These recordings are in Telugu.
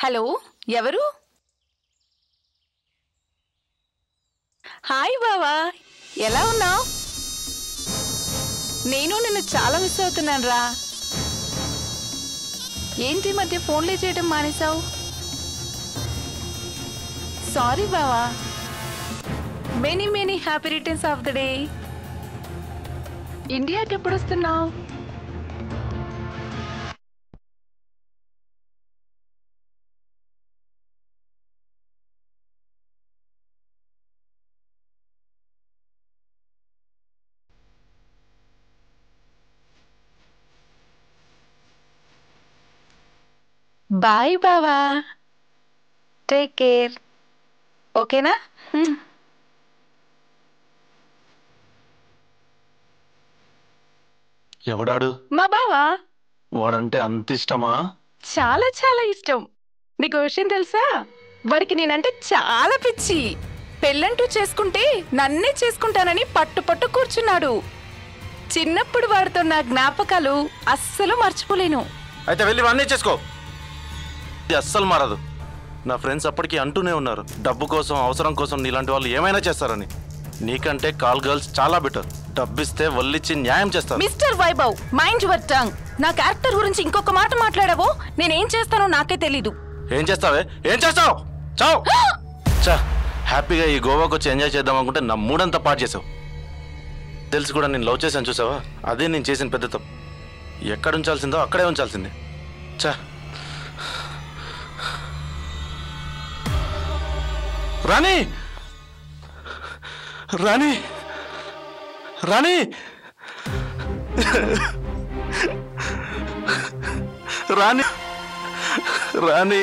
హలో, ఎవరు? హాయ్ బావా, ఎలా ఉన్నావు? నేను నిన్ను చాలా మిస్ అవుతున్నాను రా. ఏంటి మధ్య ఫోన్లే చేయడం మానేశావు? సారీ బావా. Many many happy returns of the day. ఇండియాకి ఎప్పుడు వస్తున్నావు? బాయ్ బావా, టేక్ కేర్. ఓకేనా? ఎవడాడు? మా బావా. వాడంటే అంత ఇష్టమా? చాలా చాలా ఇష్టం. నీకు విషయం తెలుసా? వాడికి నేనంటే చాలా పిచ్చి. పెళ్ళంటూ చేసుకుంటే నన్నే చేసుకుంటానని పట్టు పట్టు కూర్చున్నాడు. చిన్నప్పుడు వాడితో నా జ్ఞాపకాలు అస్సలు మర్చిపోలేను. అయితే వెళ్ళి వాడినే చేసుకో. ఇది అస్సలు మారదు. నా ఫ్రెండ్స్ అప్పటికి అంటూనే ఉన్నారు, డబ్బు కోసం అవసరం కోసం నీలాంటి వాళ్ళు ఏమైనా చేస్తారని. నీకంటే కాల్ గర్ల్స్ చాలా బెటర్. డబ్బిస్తే వల్లిచ్చి న్యాయం చేస్తారు. Mister Vaibhav, mind your tongue. నా క్యారెక్టర్ గురించి ఇంకొక మాట మాట్లాడావో నేనేం చేస్తానో నాకే తెలీదు. ఏం చేస్తావే? ఏం చేస్తావు? చావు. చా, హ్యాపీగా ఈ గోవాకి వచ్చి ఎంజాయ్ చేద్దాం అనుకుంటే నా మూడంతా పాటు చేసావు. తెలిసి కూడా నేను లవ్ చేశాను చూసావా? అదే నేను చేసిన పెద్ద తప్పు. ఎక్కడ ఉంచాల్సిందో అక్కడే ఉంచాల్సిందే. చా, రాణి రాణి రాణి రాణి రాణి,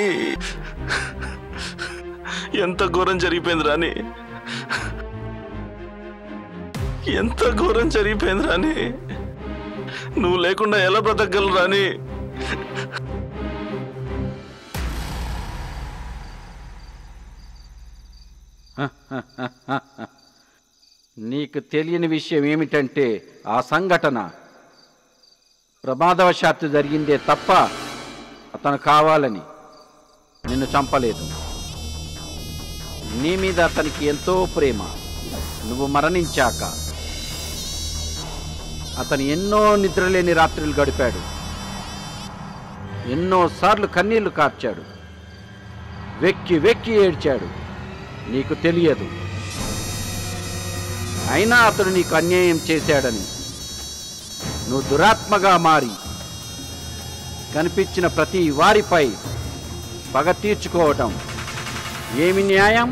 ఎంత ఘోరం జరిగిపోయింది రాణి, ఎంత ఘోరం జరిగిపోయింది రాణి. నువ్వు లేకుండా ఎలా బ్రతకగలరు రాణి? నీకు తెలియని విషయం ఏమిటంటే ఆ సంఘటన ప్రమాదవశాత్తు జరిగిందే తప్ప అతను కావాలని నిన్ను చంపలేదు. నీ మీద అతనికి ఎంతో ప్రేమ. నువ్వు మరణించాక అతను ఎన్నో నిద్రలేని రాత్రులు గడిపాడు. ఎన్నోసార్లు కన్నీళ్లు కార్చాడు. వెక్కి వెక్కి ఏడ్చాడు. నీకు తెలియదు. అయినా అతను నీకు అన్యాయం చేశాడని నువ్వు దురాత్మగా మారి కనిపించిన ప్రతి వారిపై పగ తీర్చుకోవటం ఏమి న్యాయం?